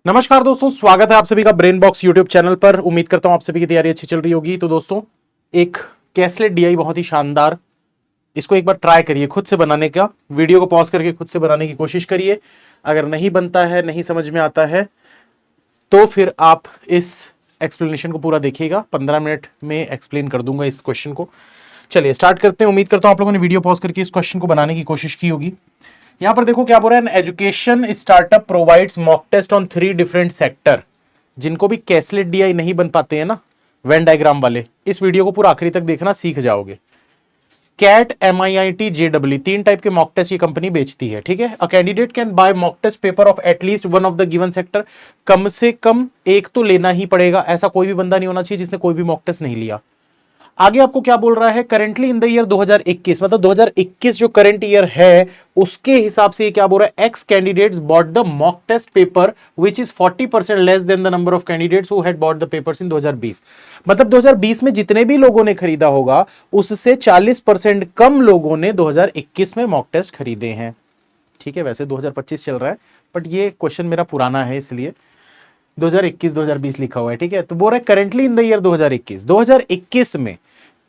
नमस्कार दोस्तों, स्वागत है आप सभी का ब्रेन बॉक्स यूट्यूब चैनल पर। उम्मीद करता हूं आप सभी की तैयारी अच्छी चल रही होगी। तो दोस्तों, एक कैसलेट डीआई बहुत ही शानदार, इसको एक बार ट्राई करिए खुद से बनाने का। वीडियो को पॉज करके खुद से बनाने की कोशिश करिए। अगर नहीं बनता है, नहीं समझ में आता है, तो फिर आप इस एक्सप्लेनेशन को पूरा देखिएगा। 15 मिनट में एक्सप्लेन कर दूंगा इस क्वेश्चन को। चलिए स्टार्ट करते हैं। उम्मीद करता हूं आप लोगों ने वीडियो पॉज करके इस क्वेश्चन को बनाने की कोशिश की होगी। यहां पर देखो क्या बोल रहा है, education startup provides mock test on 3 different sector. जिनको भी कैसलेट डीआई नहीं बन पाते हैं ना, वेन डायग्राम वाले, इस वीडियो को पूरा आखिरी तक देखना, सीख जाओगे। कैट, MIIT, JEE, 3 टाइप के मॉक टेस्ट ये कंपनी बेचती है, ठीक है। A candidate can buy mock test paper of at least one of the given sector. कम से कम एक तो लेना ही पड़ेगा। ऐसा कोई भी बंदा नहीं होना चाहिए जिसने कोई भी मॉक टेस्ट नहीं लिया। आगे आपको क्या बोल रहा है, करेंटली इन द ईयर 2021, मतलब 2021 जो करंट ईयर है उसके हिसाब से ये क्या बोल रहा है, X candidates bought the mock test paper which is 40% less than the number of candidates who had bought the papers in 2020। मतलब 2020 में जितने भी लोगों ने खरीदा होगा उससे 40% कम लोगों ने 2021 में मॉक टेस्ट खरीदे हैं, ठीक है। वैसे 2025 चल रहा है, बट ये क्वेश्चन मेरा पुराना है इसलिए 2021 2020 लिखा हुआ है, ठीक है। तो बोल रहा है करेंटली इन द ईयर 2021 में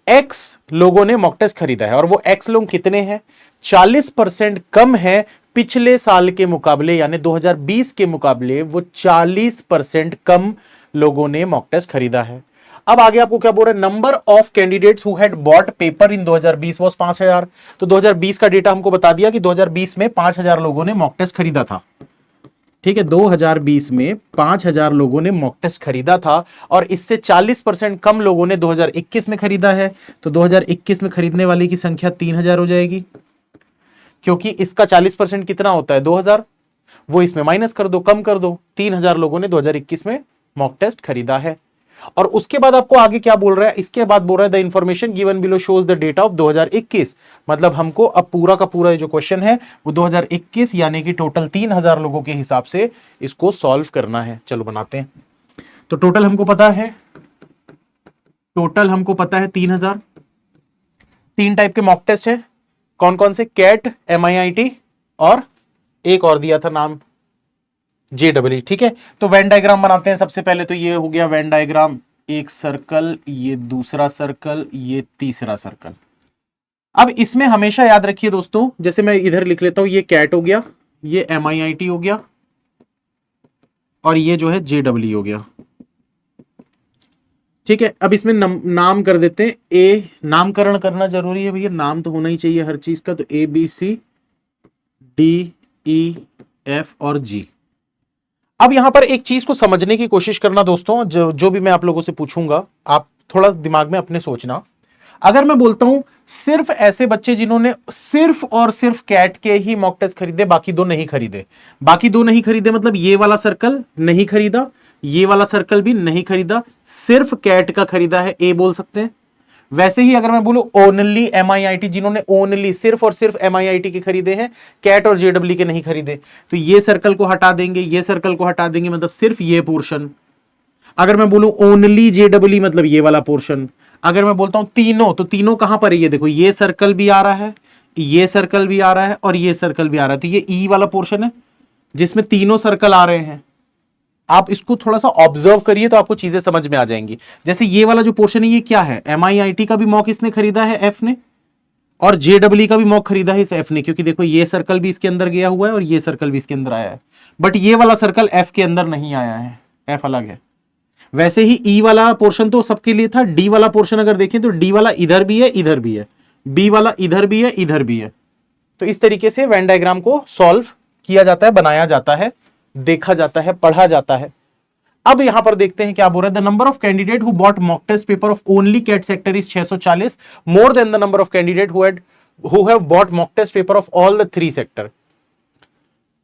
एक्स लोगों ने मॉक टेस्ट खरीदा है, और वो एक्स लोग कितने हैं, 40% कम है पिछले साल के मुकाबले, यानी 2020 के मुकाबले वो 40% कम लोगों ने मॉक टेस्ट खरीदा है। अब आगे आपको क्या बोल रहा है, number of candidates who had bot paper in 2020 was 5000। तो 2020 का डेटा हमको बता दिया कि 2020 में 5000 लोगों ने मॉक टेस्ट खरीदा था, ठीक है। 2020 में 5000 लोगों ने मॉक टेस्ट खरीदा था, और इससे 40% कम लोगों ने 2021 में खरीदा है। तो 2021 में खरीदने वाले की संख्या 3000 हो जाएगी, क्योंकि इसका 40% कितना होता है, 2000। वो इसमें माइनस कर दो, कम कर दो। 3000 लोगों ने 2021 में मॉक टेस्ट खरीदा है। और उसके बाद आपको आगे क्या बोल रहा है, इसके बाद बोल रहा है the information given below shows the data of 2021। मतलब हमको अब पूरा का पूरा जो क्वेश्चन है वो 2021 यानी कि टोटल 3000 लोगों के हिसाब से इसको सॉल्व करना है। चलो बनाते हैं। तो टोटल हमको पता है, 3000। 3 टाइप के मॉक टेस्ट है, कौन कौन से, कैट, MIIT और एक और दिया था नाम, JEE, ठीक है। तो वेन डायग्राम बनाते हैं। सबसे पहले तो ये हो गया वेन डायग्राम, एक सर्कल, ये दूसरा सर्कल, ये तीसरा सर्कल। अब इसमें हमेशा याद रखिए दोस्तों, जैसे मैं इधर लिख लेता हूं, ये कैट हो गया, ये MIIT हो गया, और ये जो है JEE हो गया, ठीक है। अब इसमें नाम कर देते हैं। ए, नामकरण करना जरूरी है भैया, नाम तो होना ही चाहिए हर चीज का। तो ABCDEF और G। अब यहां पर एक चीज को समझने की कोशिश करना दोस्तों, जो भी मैं आप लोगों से पूछूंगा, आप थोड़ा दिमाग में अपने सोचना। अगर मैं बोलता हूं सिर्फ ऐसे बच्चे जिन्होंने सिर्फ और सिर्फ कैट के ही मॉक टेस्ट खरीदे, बाकी दो नहीं खरीदे, मतलब ये वाला सर्कल नहीं खरीदा, ये वाला सर्कल भी नहीं खरीदा, सिर्फ कैट का खरीदा है, ए बोल सकते हैं। वैसे ही अगर मैं बोलूं ओनली MIIT, जिन्होंने ओनली सिर्फ और सिर्फ MIIT के खरीदे हैं, कैट और JEE के नहीं खरीदे, तो ये सर्कल को हटा देंगे, ये सर्कल को हटा देंगे, मतलब सिर्फ ये पोर्शन। अगर मैं बोलूं ओनली JEE, मतलब ये वाला पोर्शन। अगर मैं बोलता हूं तीनों, तो तीनों कहां पर है, ये देखो, ये सर्कल भी आ रहा है, ये सर्कल भी आ रहा है, और ये सर्कल भी आ रहा है। तो ये ई वाला पोर्शन है जिसमें तीनों सर्कल आ रहे हैं। आप इसको थोड़ा सा ऑब्जर्व करिए तो आपको चीजें समझ में आ जाएंगी। जैसे ये वाला जो पोर्शन है, ये क्या है, MIIT का भी मॉक इसने खरीदा है एफ ने, और JEE का भी मॉक खरीदा है इस एफ ने, क्योंकि देखो ये सर्कल भी इसके अंदर गया हुआ है और ये सर्कल भी इसके अंदर आया है। बट ये वाला सर्कल एफ के अंदर नहीं आया है, एफ अलग है। वैसे ही ई वाला पोर्शन तो सबके लिए था। डी वाला पोर्शन अगर देखें तो डी वाला इधर भी है, इधर भी है, बी वाला इधर भी है, इधर भी है। तो इस तरीके से वेन डायग्राम को सॉल्व किया जाता है, बनाया जाता है, देखा जाता है, पढ़ा जाता है। अब यहां पर देखते हैं क्या बोल रहा है, the number of candidate who bought mock test paper of only CAT sector is 640, more than the number of candidate who have bought mock test paper of all the 3 sector.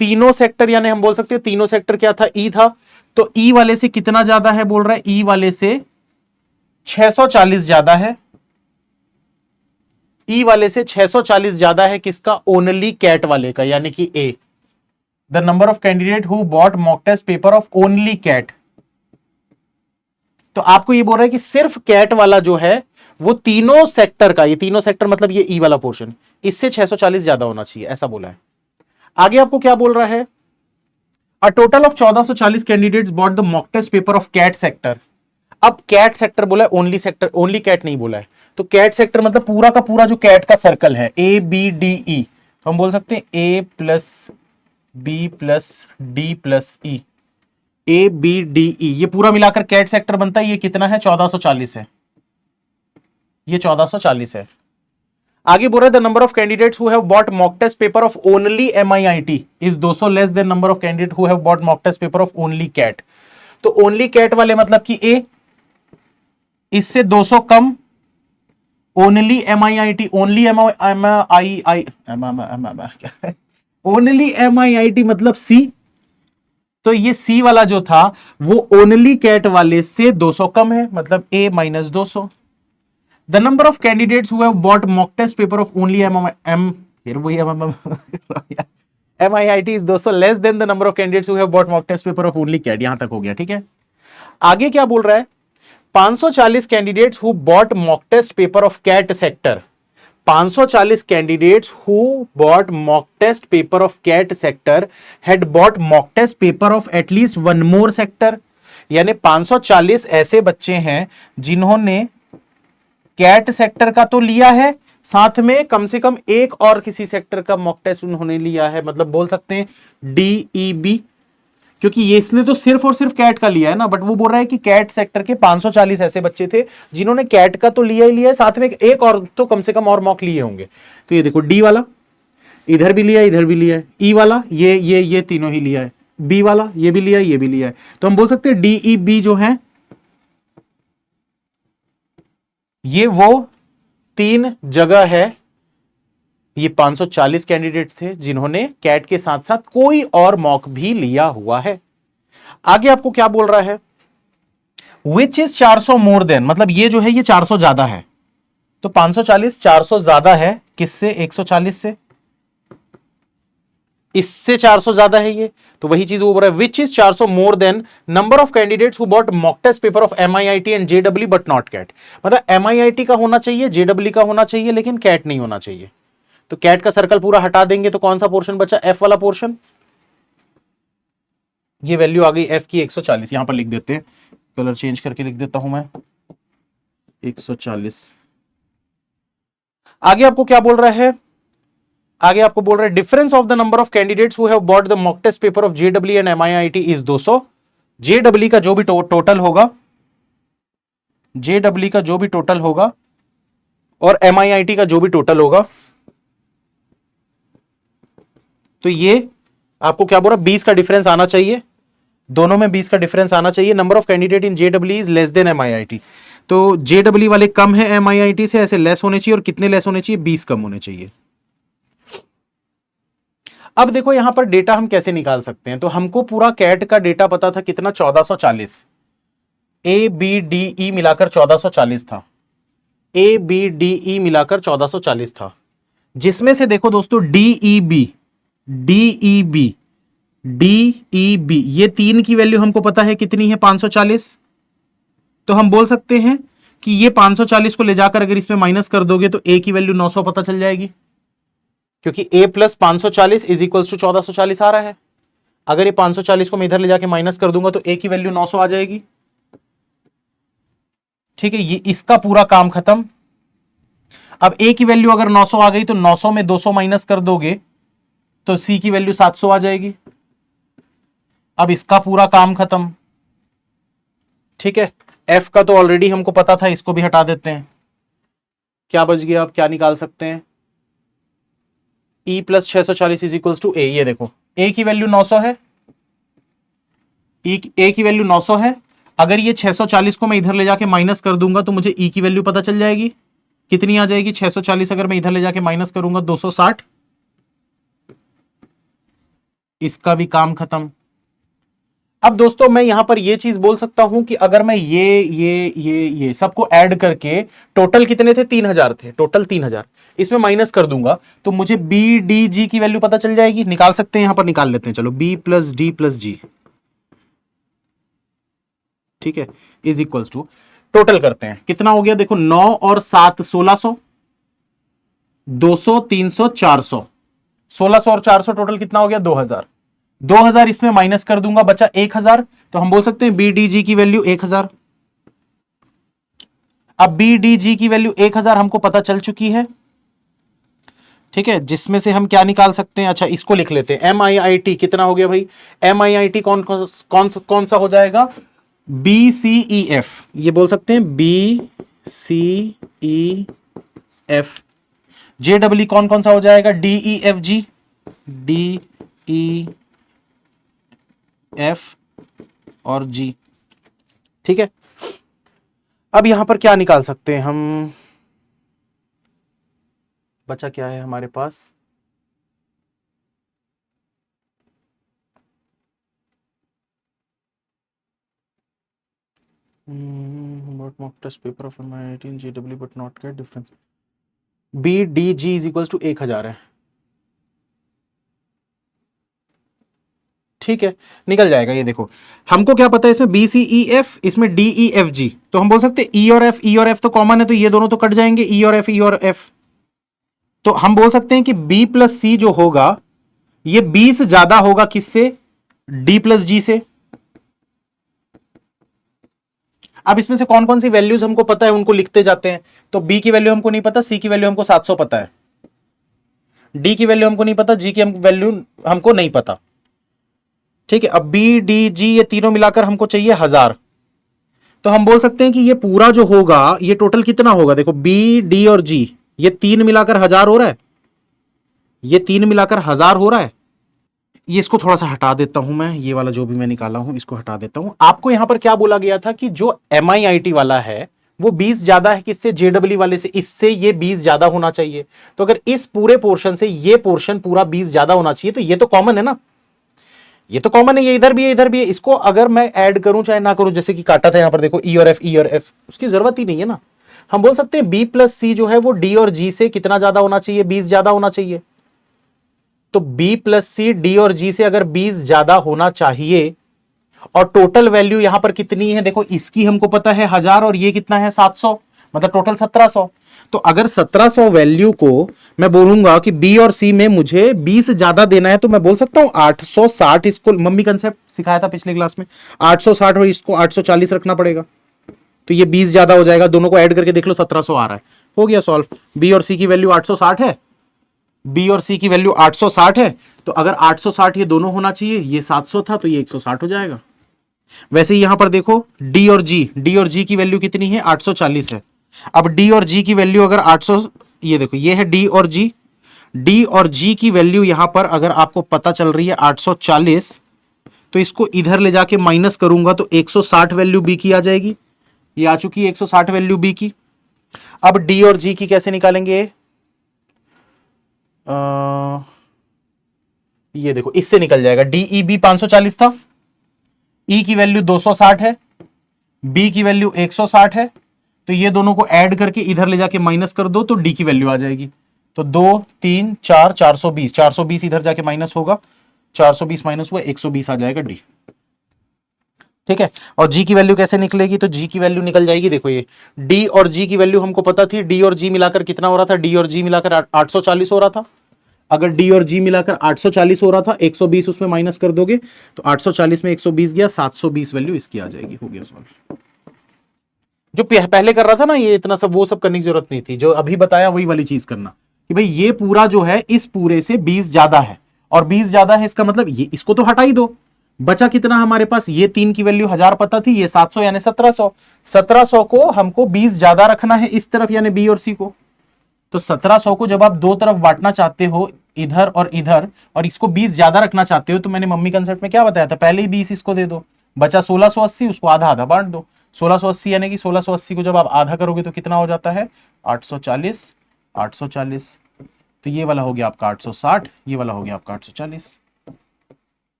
तीनों सेक्टर, यानी हम बोल सकते हैं तीनों sector क्या था, ई था। तो ई वाले से कितना ज्यादा है, बोल रहा है ई वाले से 640 ज्यादा है। ई वाले से 640 ज्यादा है किसका, ओनली कैट वाले का, यानी कि A. The number of candidate who bought mock test paper of only CAT. तो आपको ये बोल रहा है कि सिर्फ कैट वाला जो है वो तीनों सेक्टर का, ये तीनों सेक्टर मतलब ये ई वाला पोर्शन, इससे 640 ज्यादा होना चाहिए, ऐसा बोला है। आगे आपको क्या बोल रहा है, a total of 1440 candidates bought the mock test paper of CAT sector. अब कैट सेक्टर बोला है, ओनली सेक्टर, ओनली कैट नहीं बोला है। तो कैट सेक्टर मतलब पूरा का पूरा जो कैट का सर्कल है, ए बी डी ई, तो हम बोल सकते हैं A plus B plus D plus E, A B D E, ये पूरा मिलाकर कैट सेक्टर बनता है। ये कितना है? 1440 है, ये 1440 है। आगे बोल रहा है the number of candidates who have bought mock test paper of only MIIT is 200 less than number of candidate who have bought mock test paper of only CAT. तो ओनली कैट वाले मतलब कि ए, इससे 200 कम only MIIT, only only MIIT मतलब C. तो ये सी वाला जो था वो ओनली कैट वाले से 200 कम है, मतलब A minus 200। The number of candidates who have bought mock test paper of only MIIT is 200 less than the number of candidates who have bought mock test paper of only CAT. यहां तक हो गया, ठीक है। आगे क्या बोल रहा है? 540 candidates who bought mock test paper of CAT sector, 540 candidates who bought mock test paper of CAT sector had bought mock test paper of at least one more sector. यानी 540 ऐसे बच्चे हैं जिन्होंने कैट सेक्टर का तो लिया है, साथ में कम से कम एक और किसी सेक्टर का मॉक टेस्ट उन्होंने लिया है, मतलब बोल सकते हैं डीईबी, क्योंकि ये इसने तो सिर्फ और सिर्फ कैट का लिया है ना, बट वो बोल रहा है कि कैट सेक्टर के 540 ऐसे बच्चे थे जिन्होंने कैट का तो लिया ही लिया है, साथ में एक और तो कम से कम और मॉक लिए होंगे। तो ये देखो डी वाला इधर भी लिया है, इधर भी लिया है, ई वाला ये तीनों ही लिया है, बी वाला ये भी लिया है, ये भी लिया है। तो हम बोल सकते हैं डीईबी जो है ये वो 3 जगह है। ये 540 कैंडिडेट्स थे जिन्होंने कैट के साथ साथ कोई और मॉक भी लिया हुआ है। आगे आपको क्या बोल रहा है? विच इज 400 मोर देन, मतलब ये जो है ये 400 ज्यादा है। तो 540 400 ज्यादा है किससे? 140 से, इससे 400 ज्यादा है ये। तो वही चीज वो बोल रहा है, which is 400 more than number of candidates who bought mock test paper of MIIT and JW but not CAT. मतलब एमआईआईटी का होना चाहिए, जेडब्ल्यू का होना चाहिए, लेकिन कैट नहीं होना चाहिए। तो कैट का सर्कल पूरा हटा देंगे तो कौन सा पोर्शन बचा? एफ वाला पोर्शन। ये वैल्यू आ गई एफ की 140, यहां पर लिख देते हैं, कलर चेंज करके लिख देता हूं मैं 140। आगे आपको क्या बोल रहा है? आगे आपको बोल रहा है difference of the number of candidates who have bought the mock test paper of JW and MIIT is 200। JW का जो भी टोटल होगा, जेडब्ल्यू का जो भी टोटल होगा और एमआईआईटी का जो भी टोटल होगा, तो ये आपको क्या बोल रहा है? 20 का डिफरेंस आना चाहिए, दोनों में 20 का डिफरेंस आना चाहिए। Number of candidate in JW is less than MIIT. तो जेडब्ल्यू वाले कम है एमआईआईटी से, ऐसे लेस होने चाहिए। और कितने लेस होने चाहिए? 20 कम होने चाहिए। अब देखो यहां पर डेटा हम कैसे निकाल सकते हैं। तो हमको पूरा कैट का डेटा पता था कितना? 1440। ए बी डी ई मिलाकर 1440 था, ए बी डी ई मिलाकर 1440 था, जिसमें से देखो दोस्तों डीईबी, डीईबी, डीईबी ये 3 की वैल्यू हमको पता है कितनी है? 540। तो हम बोल सकते हैं कि ये 540 को ले जाकर अगर इसमें माइनस कर दोगे तो ए की वैल्यू 900 पता चल जाएगी, क्योंकि ए प्लस 540 इज इक्वल टू 1440 आ रहा है। अगर ये 540 को मैं इधर ले जाके माइनस कर दूंगा तो ए की वैल्यू 900 आ जाएगी। ठीक है, ये इसका पूरा काम खत्म। अब ए की वैल्यू अगर 900 आ गई तो 900 में 200 माइनस कर दोगे तो सी की वैल्यू 700 आ जाएगी। अब इसका पूरा काम खत्म। ठीक है, एफ का तो ऑलरेडी हमको पता था, इसको भी हटा देते हैं। क्या बच गया? अब क्या निकाल सकते हैं? E plus 640 is equal to A. ये देखो ए की वैल्यू 900 है, ए की वैल्यू 900 है। अगर ये 640 को मैं इधर ले जाके माइनस कर दूंगा तो मुझे ई की वैल्यू पता चल जाएगी। कितनी आ जाएगी? 640 अगर मैं इधर ले जाके माइनस करूंगा 260। इसका भी काम खत्म। अब दोस्तों मैं यहां पर यह चीज बोल सकता हूं कि अगर मैं ये सबको ऐड करके टोटल कितने थे? 3000 थे, टोटल 3000 इसमें माइनस कर दूंगा तो मुझे बी डी जी की वैल्यू पता चल जाएगी। निकाल सकते हैं, यहां पर निकाल लेते हैं। चलो बी प्लस डी प्लस जी, ठीक है, इज इक्वल्स टू टोटल करते हैं। कितना हो गया? देखो 9 और 7 1600, 200 300 400, 1600 और 400 टोटल कितना हो गया? 2000। 2000 इसमें माइनस कर दूंगा, बचा 1000। तो हम बोल सकते हैं BDG की वैल्यू 1000। अब BDG की वैल्यू 1000 हमको पता चल चुकी है, ठीक है, जिसमें से हम क्या निकाल सकते हैं, अच्छा इसको लिख लेते हैं। MIIT कितना हो गया भाई, MIIT कौन सा हो जाएगा, BCEF, ये बोल सकते हैं BCEF। JEE कौन सा हो जाएगा, DEFG, DEF और G, ठीक है। अब यहां पर क्या निकाल सकते हैं हम, बचा क्या है हमारे पास, about mock test paper of MIIT in JEE but not get difference, BDG is equals to 1000 है, ठीक है, निकल जाएगा। ये देखो हमको क्या पता है, इसमें BCEF, इसमें DEFG, तो हम बोल सकते हैं E और F तो कॉमन है, तो ये दोनों तो कट जाएंगे, E और F। तो हम बोल सकते हैं कि B प्लस C जो होगा ये B से ज्यादा होगा किससे, D प्लस G से। अब इसमें से कौन कौन सी वैल्यूज हमको पता है उनको लिखते जाते हैं। तो B की वैल्यू हमको नहीं पता, C की वैल्यू हमको 700 पता है, D की वैल्यू हमको नहीं पता, G की वैल्यू हमको नहीं पता, ठीक है। अब BDG ये तीनों मिलाकर हमको चाहिए 1000। तो हम बोल सकते हैं कि ये पूरा जो होगा ये टोटल कितना होगा, देखो BD और G ये तीन मिलाकर 1000 हो रहा है, ये तीन मिलाकर 1000 हो रहा है। ये इसको थोड़ा सा हटा देता हूं मैं, ये वाला जो भी मैं निकाला हूं इसको हटा देता हूं। आपको यहां पर क्या बोला गया था कि जो MIIT वाला है वो 20 ज्यादा है किससे, JEE वाले से, इससे ये 20 ज्यादा होना चाहिए। तो अगर इस पूरे पोर्शन से ये पोर्शन पूरा 20 ज्यादा होना चाहिए, तो ये तो कॉमन है ना, ये तो कॉमन है, ये इधर भी है इधर भी है। इसको अगर मैं ऐड करूं चाहे ना करूं, जैसे कि काटा था यहां पर देखो E और F, उसकी जरूरत ही नहीं है ना। हम बोल सकते हैं B प्लस C जो है वो D और G से कितना ज्यादा होना चाहिए, 20 ज्यादा होना चाहिए। तो B प्लस C D और G से अगर 20 ज्यादा होना चाहिए, और टोटल वैल्यू यहां पर कितनी है, देखो इसकी हमको पता है 1000 और ये कितना है 700, मतलब टोटल 1700। तो अगर 1700 वैल्यू को मैं बोलूंगा कि B और C में मुझे 20 ज्यादा देना है, तो मैं बोल सकता हूं 860, इसको मम्मी कंसेप्ट सिखाया था पिछले क्लास में, 860 और इसको 840 रखना पड़ेगा, तो ये 20 ज्यादा हो जाएगा। दोनों को ऐड करके देख लो 1700 आ रहा है, हो गया सॉल्व। B और C की वैल्यू 860 है, B और C की वैल्यू 860 है, तो अगर 860 ये दोनों होना चाहिए, ये 700 था तो ये 160 हो जाएगा। वैसे ही यहां पर देखो D और G की वैल्यू कितनी है, 840 है। अब D और G की वैल्यू अगर 800, ये देखो ये है D और G की वैल्यू यहां पर अगर आपको पता चल रही है 840, तो इसको इधर ले जाके माइनस करूंगा तो 160 वैल्यू B की आ जाएगी, ये आ चुकी है 160 वैल्यू B की। अब D और G की कैसे निकालेंगे, ये देखो इससे निकल जाएगा, DEB 540 था, E की वैल्यू 260 है, B की वैल्यू 160 है, तो ये दोनों को ऐड करके इधर ले जाके माइनस कर दो तो D की वैल्यू आ जाएगी। तो 2 3 4 420, 420 इधर जाके माइनस होगा, 420 माइनस हुआ 120 आ जाएगा D, ठीक है। और G की वैल्यू कैसे निकलेगी, तो G की वैल्यू निकल जाएगी, देखो ये D और G की वैल्यू हमको पता थी, D और G मिलाकर कितना हो रहा था, D और G मिलाकर 840 हो रहा था। अगर D और G मिलाकर 840 हो रहा था, 120 उसमें माइनस कर दोगे तो 840 में 120 गया, 720 वैल्यू इसकी आ जाएगी, हो गया सॉल्व। जो पहले कर रहा था ना ये इतना सब, वो सब करने की जरूरत नहीं थी, जो अभी बताया वही वाली चीज करना कि भाई ये पूरा जो है इस पूरे से 20 ज्यादा है, और 20 ज्यादा है इसका मतलब ये, इसको तो हटा ही दो, बचा कितना हमारे पास, ये 3 की वैल्यू 1000 पता थी, ये 700 यानी 1700, 1700 को हमको 20 ज्यादा रखना है इस तरफ यानी B और C को। तो 1700 को जब आप दो तरफ बांटना चाहते हो, इधर और इसको 20 ज्यादा रखना चाहते हो, तो मैंने मम्मी कंसेप्ट में क्या बताया था, पहले ही 20 इसको दे दो, बचा 1680, उसको आधा आधा बांट दो। 1680 यानी कि 1680 को जब आप आधा करोगे तो कितना हो जाता है 840, 840, तो ये वाला हो गया आपका 860, ये वाला हो गया आपका 840,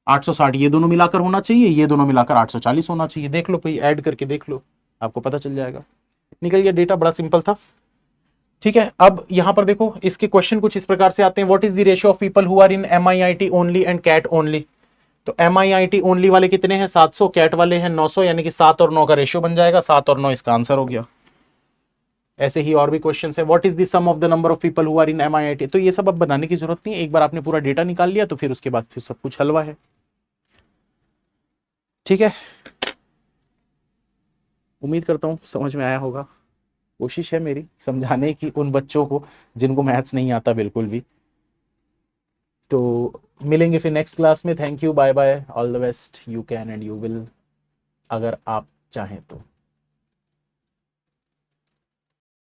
860 ये दोनों मिलाकर होना चाहिए, ये दोनों मिलाकर 840 होना चाहिए। देख लो भाई, ऐड करके देख लो, आपको पता चल जाएगा, निकल गया डेटा, बड़ा सिंपल था, ठीक है। अब यहां पर देखो इसके क्वेश्चन कुछ इस प्रकार से आते हैं, what is the ratio of people who are in MIIT only and CAT only. तो MIIT ओनली वाले कितने हैं 700, कैट वाले हैं 900, यानी कि 7 और 9 का रेशियो बन जाएगा, 7 और 9 इसका आंसर हो गया। ऐसे ही और भी क्वेश्चन है, what is the sum of the number of people who are in MIIT। तो ये सब अब बनाने की जरूरत नहीं है, एक बार आपने पूरा डेटा निकाल लिया तो फिर उसके बाद फिर सब कुछ हलवा है। ठीक है, उम्मीद करता हूं समझ में आया होगा। कोशिश है मेरी समझाने की उन बच्चों को जिनको मैथ्स नहीं आता बिल्कुल भी। तो मिलेंगे फिर नेक्स्ट क्लास में। Thank you, bye bye, all the best, you can and you will, अगर आप चाहें तो।